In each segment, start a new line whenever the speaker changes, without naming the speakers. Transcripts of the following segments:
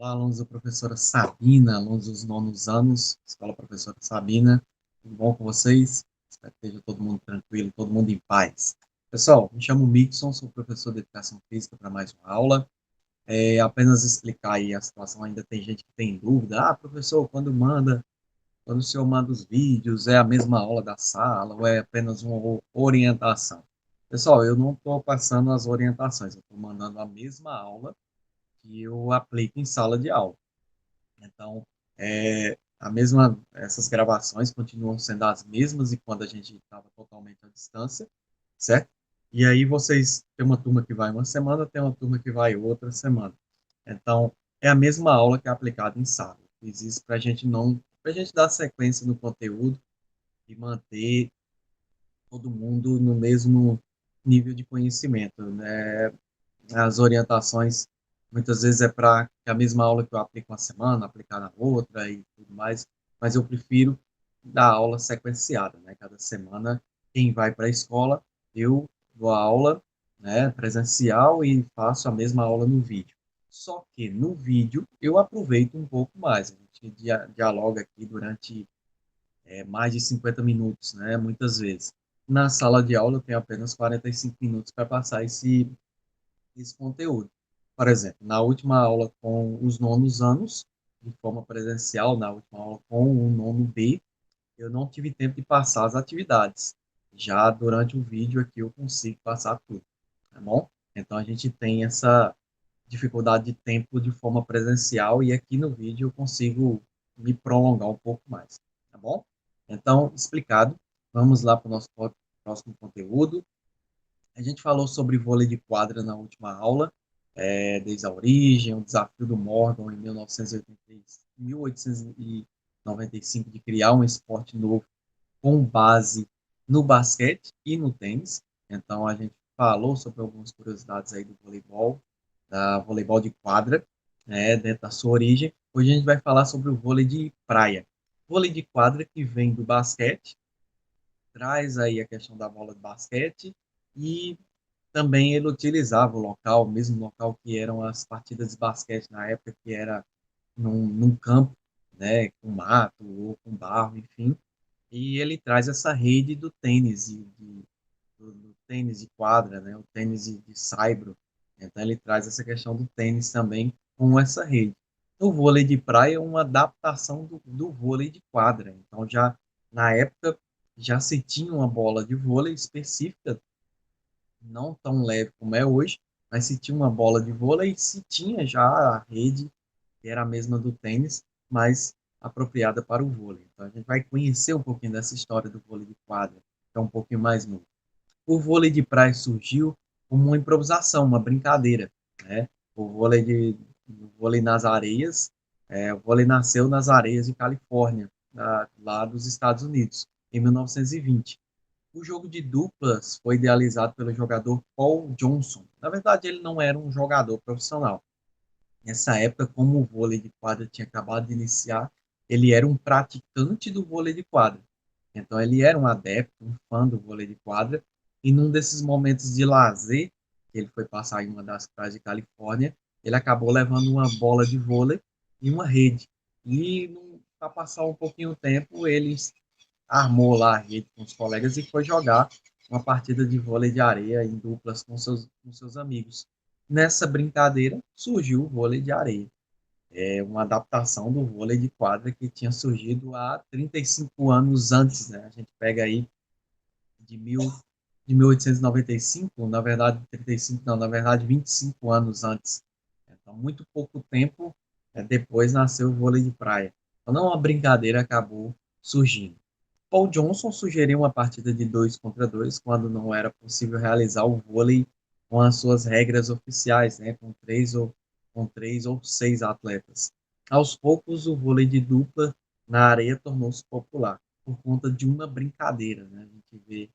Olá, alunos da professora Sabina, alunos dos nonos anos, Escola Professora Sabina, tudo bom com vocês? Espero que esteja todo mundo tranquilo, todo mundo em paz. Pessoal, me chamo Mixon, sou professor de Educação Física para mais uma aula. Apenas explicar aí a situação, ainda tem gente que tem dúvida. Ah, professor, quando o senhor manda os vídeos, é a mesma aula da sala ou é apenas uma orientação? Pessoal, eu não estou passando as orientações, eu estou mandando a mesma aula que eu aplico em sala de aula. Então, essas gravações continuam sendo as mesmas e quando a gente estava totalmente à distância, certo? E aí vocês, tem uma turma que vai uma semana, tem uma turma que vai outra semana. Então, é a mesma aula que é aplicada em sala. Fiz isso para a gente não, para a gente dar sequência no conteúdo e manter todo mundo no mesmo nível de conhecimento, né? As orientações muitas vezes é para a mesma aula que eu aplico uma semana, aplicar na outra e tudo mais, mas eu prefiro dar aula sequenciada, né? Cada semana, quem vai para a escola, eu dou a aula, né, presencial e faço a mesma aula no vídeo. Só que no vídeo eu aproveito um pouco mais, a gente dialoga aqui durante mais de 50 minutos, né, muitas vezes. Na sala de aula eu tenho apenas 45 minutos para passar esse conteúdo. Por exemplo, na última aula com os nonos anos, de forma presencial, na última aula com o nono B, eu não tive tempo de passar as atividades. Já durante o vídeo aqui eu consigo passar tudo, tá bom? Então a gente tem essa dificuldade de tempo de forma presencial e aqui no vídeo eu consigo me prolongar um pouco mais, tá bom? Então, explicado, vamos lá para o nosso próximo conteúdo. A gente falou sobre vôlei de quadra na última aula, desde a origem, o desafio do Morgan em 1895 de criar um esporte novo com base no basquete e no tênis. Então, a gente falou sobre algumas curiosidades aí do voleibol, da voleibol de quadra, né, dentro da sua origem. Hoje a gente vai falar sobre o vôlei de praia. Vôlei de quadra que vem do basquete, traz aí a questão da bola de basquete e também ele utilizava o local, o mesmo local que eram as partidas de basquete na época, que era num campo, né, com mato ou com barro, enfim. E ele traz essa rede do tênis, do tênis de quadra, né, o tênis de saibro. Então ele traz essa questão do tênis também com essa rede. O vôlei de praia é uma adaptação do vôlei de quadra. Então já na época já se tinha uma bola de vôlei específica, não tão leve como é hoje, mas se tinha uma bola de vôlei, se tinha já a rede, que era a mesma do tênis, mas apropriada para o vôlei. Então a gente vai conhecer um pouquinho dessa história do vôlei de quadra, que é um pouquinho mais novo. O vôlei de praia surgiu como uma improvisação, uma brincadeira, né? O vôlei nas areias, o vôlei nasceu nas areias de Califórnia, lá dos Estados Unidos, em 1920. O jogo de duplas foi idealizado pelo jogador Paul Johnson. Na verdade, ele não era um jogador profissional. Nessa época, como o vôlei de quadra tinha acabado de iniciar, ele era um praticante do vôlei de quadra. Então, ele era um adepto, um fã do vôlei de quadra, e num desses momentos de lazer, que ele foi passar em uma das praias de Califórnia, ele acabou levando uma bola de vôlei e uma rede. E, para passar um pouquinho o tempo, ele armou lá a rede com os colegas e foi jogar uma partida de vôlei de areia em duplas com seus amigos. Nessa brincadeira surgiu o vôlei de areia. É uma adaptação do vôlei de quadra que tinha surgido há 35 anos antes, né? A gente pega aí de, mil, de 1895, na verdade 35 não, na verdade 25 anos antes. Então, muito pouco tempo depois nasceu o vôlei de praia. Então, não uma brincadeira acabou surgindo. Paul Johnson sugeriu uma partida de 2 contra 2 quando não era possível realizar o vôlei com as suas regras oficiais, né, com três ou 6 atletas. Aos poucos, o vôlei de dupla na areia tornou-se popular por conta de uma brincadeira, né? A gente vê,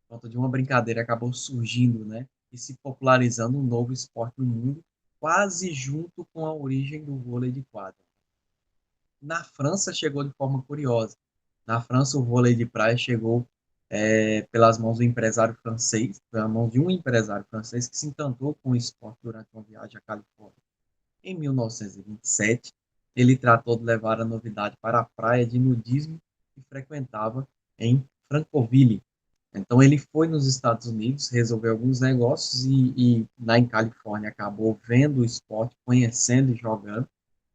por conta de uma brincadeira acabou surgindo, né, e se popularizando um novo esporte no mundo, quase junto com a origem do vôlei de quadra. Na França chegou de forma curiosa. Na França, o vôlei de praia chegou pelas mãos do empresário francês, pelas mãos de um empresário francês que se encantou com o esporte durante uma viagem à Califórnia. Em 1927, ele tratou de levar a novidade para a praia de nudismo que frequentava em Franconville. Então ele foi nos Estados Unidos, resolveu alguns negócios e lá em Califórnia acabou vendo o esporte, conhecendo e jogando.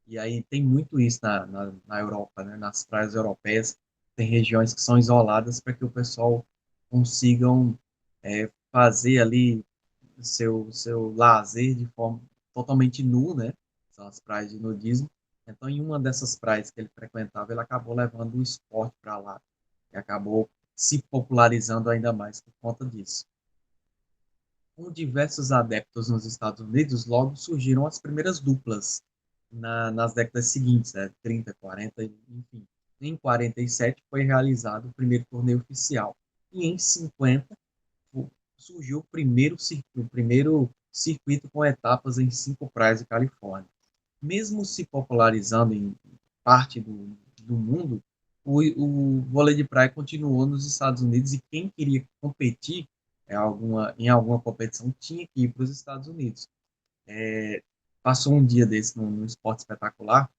E aí tem muito isso na Europa, né? Nas praias europeias, tem regiões que são isoladas para que o pessoal consigam fazer ali seu lazer de forma totalmente nu, né? São as praias de nudismo. Então, em uma dessas praias que ele frequentava, ele acabou levando o esporte para lá e acabou se popularizando ainda mais por conta disso. Com diversos adeptos nos Estados Unidos, logo surgiram as primeiras duplas nas décadas seguintes, né? 30, 40, enfim. Em 47 foi realizado o primeiro torneio oficial e em 50 surgiu o primeiro circuito com etapas em 5 praias de Califórnia. Mesmo se popularizando em parte do mundo, o vôlei de praia continuou nos Estados Unidos e quem queria competir em alguma competição tinha que ir para os Estados Unidos. Passou um dia desse no Esporte Espetacular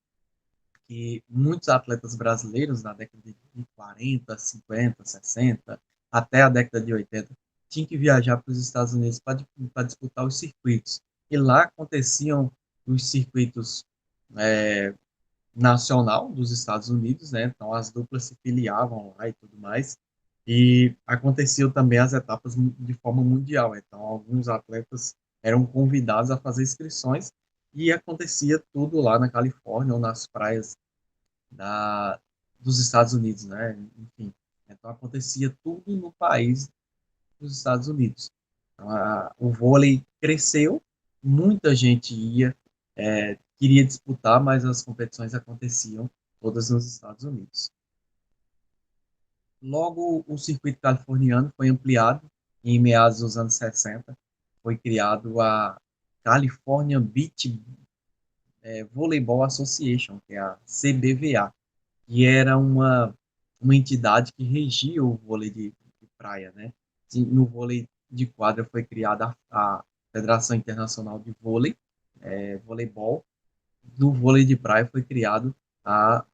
que muitos atletas brasileiros na década de 40, 50, 60, até a década de 80, tinham que viajar para os Estados Unidos para disputar os circuitos. E lá aconteciam os circuitos é, nacional dos Estados Unidos, né? Então as duplas se filiavam lá e tudo mais. E aconteciam também as etapas de forma mundial. Então alguns atletas eram convidados a fazer inscrições e acontecia tudo lá na Califórnia ou nas praias da, dos Estados Unidos, né? Enfim, então acontecia tudo no país dos Estados Unidos. Então, o vôlei cresceu, muita gente queria disputar, mas as competições aconteciam todas nos Estados Unidos. Logo, o circuito californiano foi ampliado em meados dos anos 60. Foi criado a California Beach Volleyball Association, que é a CBVA, que era uma entidade que regia o vôlei de praia, né? No vôlei de quadra foi criada a Federação Internacional de Vôlei, voleibol. No vôlei de praia foi criado a,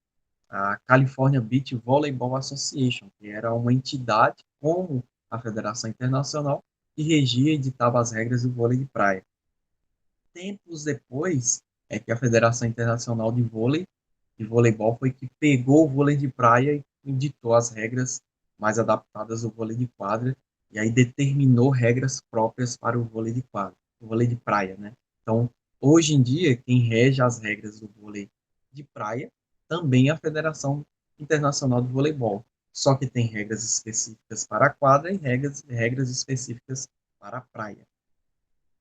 a California Beach Volleyball Association, que era uma entidade como a Federação Internacional que regia e ditava as regras do vôlei de praia. Tempos depois é que a Federação Internacional de Voleibol foi que pegou o vôlei de praia e ditou as regras mais adaptadas do vôlei de quadra e aí determinou regras próprias para o vôlei de quadra, o vôlei de praia, né? Então, hoje em dia, quem rege as regras do vôlei de praia também é a Federação Internacional de Voleibol, só que tem regras específicas para a quadra e regras específicas para a praia.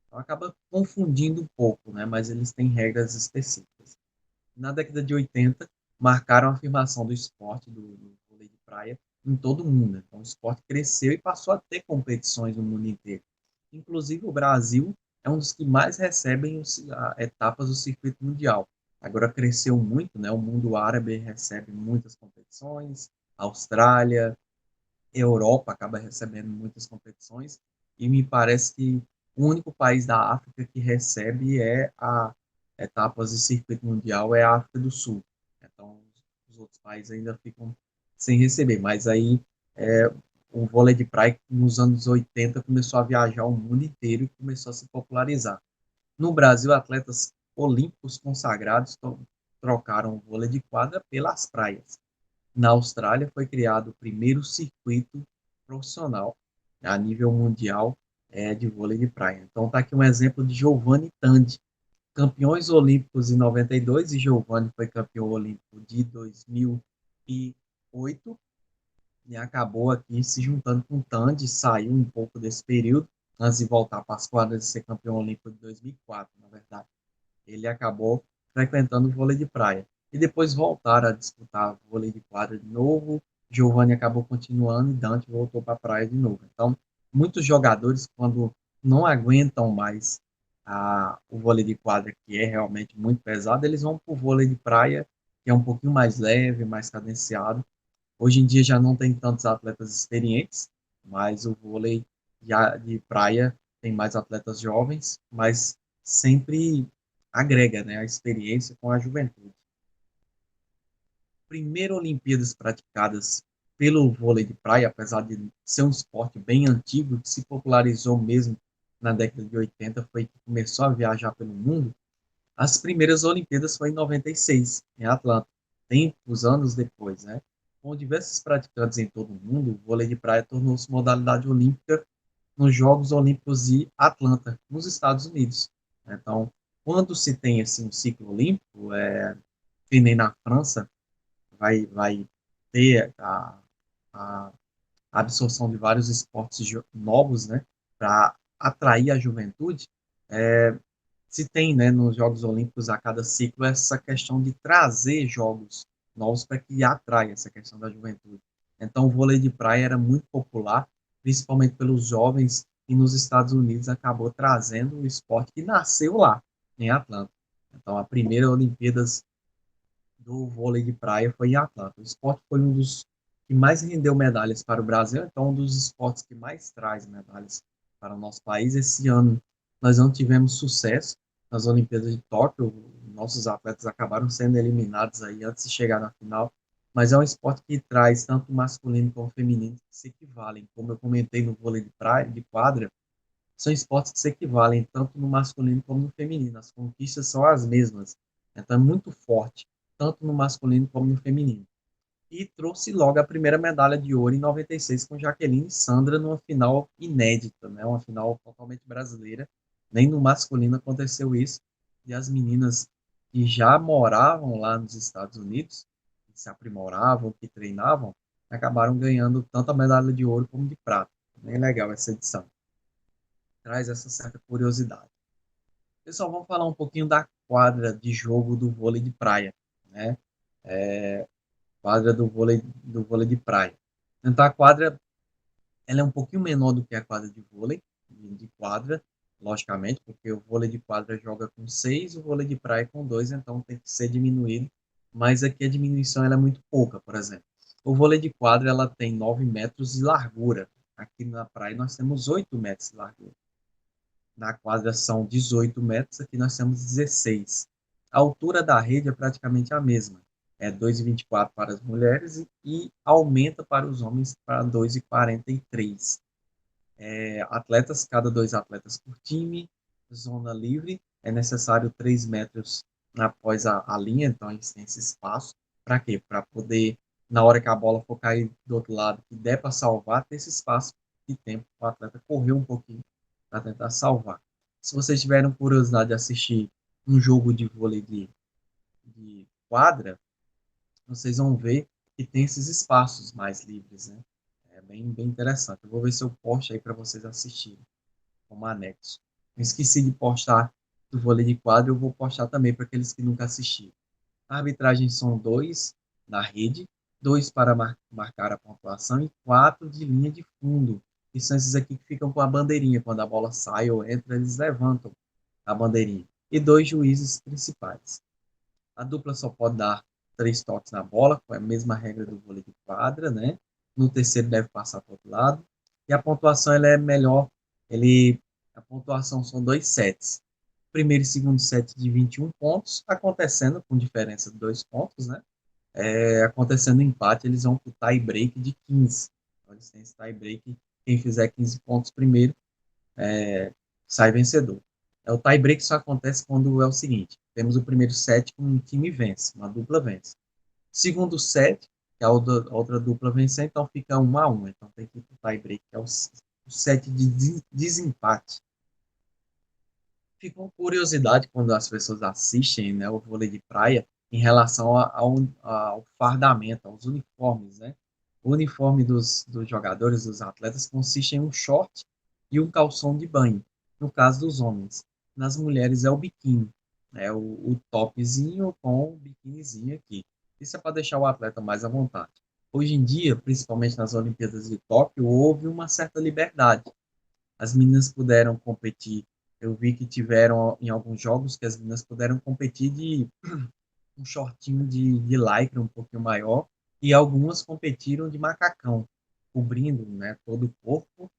Então, acaba confundindo um pouco, né? Mas eles têm regras específicas. Na década de 80, marcaram a afirmação do esporte, do vôlei de praia, em todo o mundo. Então, o esporte cresceu e passou a ter competições no mundo inteiro. Inclusive, o Brasil é um dos que mais recebem etapas do circuito mundial. Agora cresceu muito, né? O mundo árabe recebe muitas competições, a Austrália, Europa acaba recebendo muitas competições, e me parece que o único país da África que recebe a etapas de circuito mundial é a África do Sul. Então, os outros países ainda ficam sem receber, mas aí é, o vôlei de praia nos anos 80 começou a viajar o mundo inteiro e começou a se popularizar. No Brasil, atletas olímpicos consagrados trocaram o vôlei de quadra pelas praias. Na Austrália foi criado o primeiro circuito profissional a nível mundial de vôlei de praia. Então está aqui um exemplo de Giovanni Tandi, campeões olímpicos em 92, e Giovanni foi campeão olímpico de 2008 e acabou aqui se juntando com o Tandi, saiu um pouco desse período antes de voltar para as quadras e ser campeão olímpico de 2004, na verdade. Ele acabou frequentando o vôlei de praia. E depois voltaram a disputar vôlei de quadra de novo. Giovanni acabou continuando e Dante voltou para a praia de novo. Então, muitos jogadores, quando não aguentam mais o vôlei de quadra, que é realmente muito pesado, eles vão para o vôlei de praia, que é um pouquinho mais leve, mais cadenciado. Hoje em dia já não tem tantos atletas experientes, mas o vôlei de praia tem mais atletas jovens, mas sempre agrega, né, a experiência com a juventude. Primeira Olimpíadas praticadas pelo vôlei de praia, apesar de ser um esporte bem antigo, que se popularizou mesmo na década de 80, foi que começou a viajar pelo mundo. As primeiras Olimpíadas foi em 96, em Atlanta, tempos, anos depois, né? Com diversos praticantes em todo o mundo, o vôlei de praia tornou-se modalidade olímpica nos Jogos Olímpicos de Atlanta, nos Estados Unidos. Então, quando se tem assim, um ciclo olímpico, que nem na França, vai ter a absorção de vários esportes novos, né, para atrair a juventude, se tem, né, nos Jogos Olímpicos a cada ciclo essa questão de trazer jogos novos para que atraia essa questão da juventude. Então, o vôlei de praia era muito popular, principalmente pelos jovens, e nos Estados Unidos acabou trazendo o esporte que nasceu lá, em Atlanta. Então, a primeira Olimpíadas do vôlei de praia foi em Atlanta. O esporte foi um dos que mais rendeu medalhas para o Brasil, então um dos esportes que mais traz medalhas para o nosso país. Esse ano nós não tivemos sucesso nas Olimpíadas de Tóquio, nossos atletas acabaram sendo eliminados aí antes de chegar na final, mas é um esporte que traz tanto o masculino como o feminino que se equivalem, como eu comentei no vôlei de praia, de quadra, são esportes que se equivalem tanto no masculino como no feminino. As conquistas são as mesmas. Então é muito forte, tanto no masculino como no feminino. E trouxe logo a primeira medalha de ouro em 96 com Jaqueline e Sandra numa final inédita, né? Uma final totalmente brasileira. Nem no masculino aconteceu isso. E as meninas que já moravam lá nos Estados Unidos, que se aprimoravam, que treinavam, acabaram ganhando tanto a medalha de ouro como de prata. Bem legal essa edição. Traz essa certa curiosidade. Pessoal, vamos falar um pouquinho da quadra de jogo do vôlei de praia, né? Quadra do vôlei de praia. Então, a quadra ela é um pouquinho menor do que a quadra de vôlei, de quadra, logicamente, porque o vôlei de quadra joga com seis, o vôlei de praia com dois, então tem que ser diminuído. Mas aqui a diminuição ela é muito pouca, por exemplo. O vôlei de quadra ela tem 9 metros de largura. Aqui na praia nós temos 8 metros de largura. Na quadra são 18 metros, aqui nós temos 16. A altura da rede é praticamente a mesma, é 2,24 para as mulheres e aumenta para os homens para 2,43. Atletas, cada dois atletas por time, zona livre, é necessário 3 metros após a linha, então eles têm esse espaço. Para quê? Para poder, na hora que a bola for cair do outro lado, que der para salvar, ter esse espaço de tempo para o atleta correr um pouquinho para tentar salvar. Se vocês tiverem curiosidade de assistir um jogo de vôlei de quadra, vocês vão ver que tem esses espaços mais livres, né? É bem interessante. Eu vou ver se eu posto aí para vocês assistirem como anexo. Eu esqueci de postar do vôlei de quadra, eu vou postar também para aqueles que nunca assistiram. A arbitragem são dois na rede, dois para marcar a pontuação e quatro de linha de fundo. E são esses aqui que ficam com a bandeirinha. Quando a bola sai ou entra, eles levantam a bandeirinha. E dois juízes principais. A dupla só pode dar 3 toques na bola, com a mesma regra do vôlei de quadra, né? No terceiro deve passar para o outro lado. E a pontuação ela é melhor. A pontuação são 2 sets. Primeiro e segundo set de 21 pontos, acontecendo com diferença de 2 pontos, né? Acontecendo empate, eles vão para o tie break de 15. Então, eles têm esse tie break. Quem fizer 15 pontos primeiro sai vencedor. O tie break só acontece quando é o seguinte: temos o primeiro set que um time vence, uma dupla vence. Segundo set, que a outra dupla vencer, então fica 1-1. Então tem que ir para o tie break, que é o set de desempate. Fica uma curiosidade quando as pessoas assistem, né, o vôlei de praia em relação ao fardamento, aos uniformes, né? O uniforme dos jogadores, dos atletas, consiste em um short e um calção de banho, no caso dos homens. Nas mulheres é o biquíni, o topzinho com o biquinizinho aqui. Isso é para deixar o atleta mais à vontade. Hoje em dia, principalmente nas Olimpíadas de Tóquio, houve uma certa liberdade. As meninas puderam competir. Eu vi que tiveram em alguns jogos que as meninas puderam competir de um shortinho de lycra um pouquinho maior e algumas competiram de macacão, cobrindo, né, todo o corpo.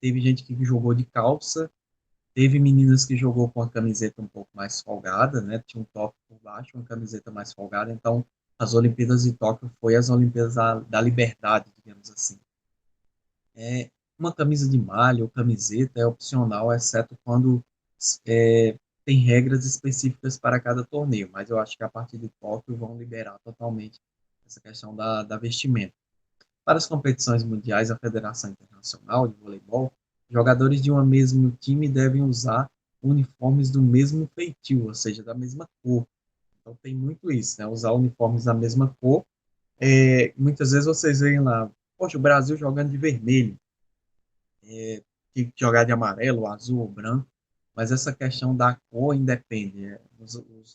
Teve gente que jogou de calça Teve meninas que jogou com a camiseta um pouco mais folgada, né? Tinha um top por baixo, uma camiseta mais folgada. Então, as Olimpíadas de Tóquio foi as Olimpíadas da liberdade, digamos assim. É, uma camisa de malha ou camiseta é opcional, exceto quando é, tem regras específicas para cada torneio. Mas eu acho que a partir de Tóquio vão liberar totalmente essa questão da vestimenta. Para as competições mundiais, a Federação Internacional de Voleibol, jogadores de um mesmo time devem usar uniformes do mesmo feitio, ou seja, da mesma cor. Então tem muito isso, né? Usar uniformes da mesma cor. Muitas vezes vocês veem lá, poxa, o Brasil jogando de vermelho, tem que jogar de amarelo, azul ou branco, mas essa questão da cor independe.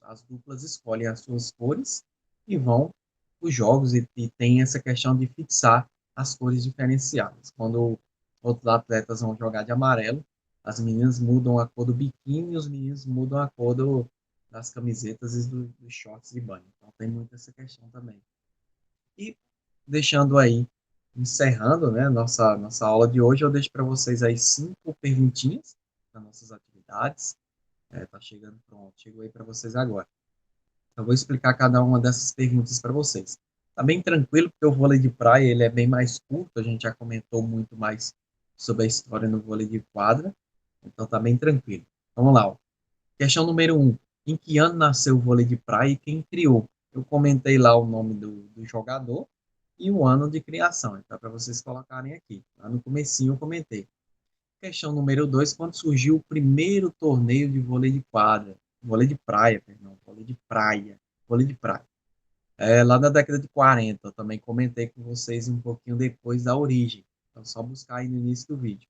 As duplas escolhem as suas cores e vão os jogos e tem essa questão de fixar as cores diferenciadas. Quando outros atletas vão jogar de amarelo, as meninas mudam a cor do biquíni e os meninos mudam a cor das camisetas e dos shorts de banho. Então tem muito essa questão também. E deixando aí, encerrando, né, nossa aula de hoje, eu deixo para vocês aí 5 perguntinhas das nossas atividades. Tá chegando pronto, chegou aí para vocês agora. Eu vou explicar cada uma dessas perguntas para vocês. Tá bem tranquilo, porque o vôlei de praia ele é bem mais curto, a gente já comentou muito mais sobre a história no vôlei de quadra, então tá bem tranquilo. Vamos lá, ó. Questão número 1. Em que ano nasceu o vôlei de praia e quem criou? Eu comentei lá o nome do jogador e o ano de criação. Então, para vocês colocarem aqui. Lá no comecinho eu comentei. Questão número 2. Quando surgiu o primeiro torneio de vôlei de quadra? Vôlei de praia, perdão. Vôlei de praia. Vôlei de praia. Lá na década de 40. Eu também comentei com vocês um pouquinho depois da origem. Então, só buscar aí no início do vídeo.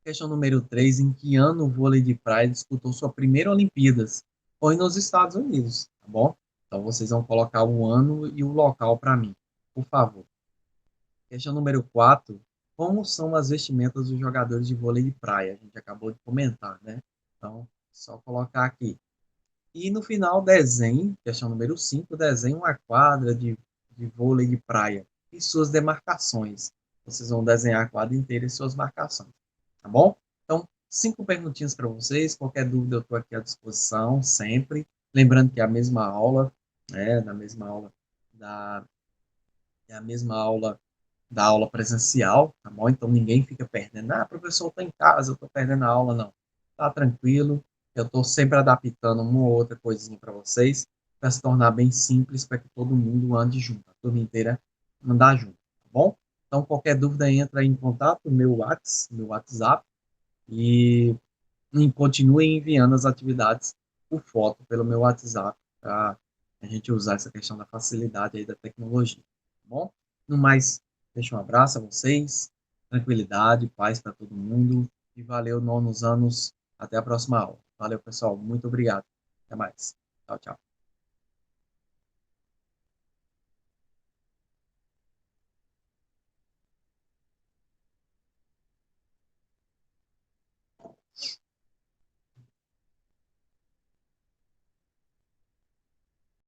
Questão número 3. Em que ano o vôlei de praia disputou sua primeira Olimpíadas? Foi nos Estados Unidos, tá bom? Então vocês vão colocar o ano e o local para mim, por favor. Questão número 4. Como são as vestimentas dos jogadores de vôlei de praia? A gente acabou de comentar, né? Então, só colocar aqui. E no final, desenhe, questão número 5, desenhe uma quadra de vôlei de praia e suas demarcações. Vocês vão desenhar a quadra inteira e suas marcações. Tá bom? Então, 5 perguntinhas para vocês. Qualquer dúvida, eu estou aqui à disposição, sempre. Lembrando que é a mesma aula, na mesma aula da, é a mesma aula da aula presencial, tá bom? Então, ninguém fica perdendo. Ah, professor, eu estou em casa, eu estou perdendo a aula. Não. Tá tranquilo. Eu estou sempre adaptando uma ou outra coisinha para vocês, para se tornar bem simples, para que todo mundo ande junto, a turma inteira andar junto, tá bom? Então, qualquer dúvida, entra em contato, meu WhatsApp, e continue enviando as atividades por foto pelo meu WhatsApp, para a gente usar essa questão da facilidade aí da tecnologia, tá bom? No mais, deixo um abraço a vocês, tranquilidade, paz para todo mundo, e valeu, nonos anos, até a próxima aula. Valeu, pessoal, muito obrigado, até mais, tchau, tchau.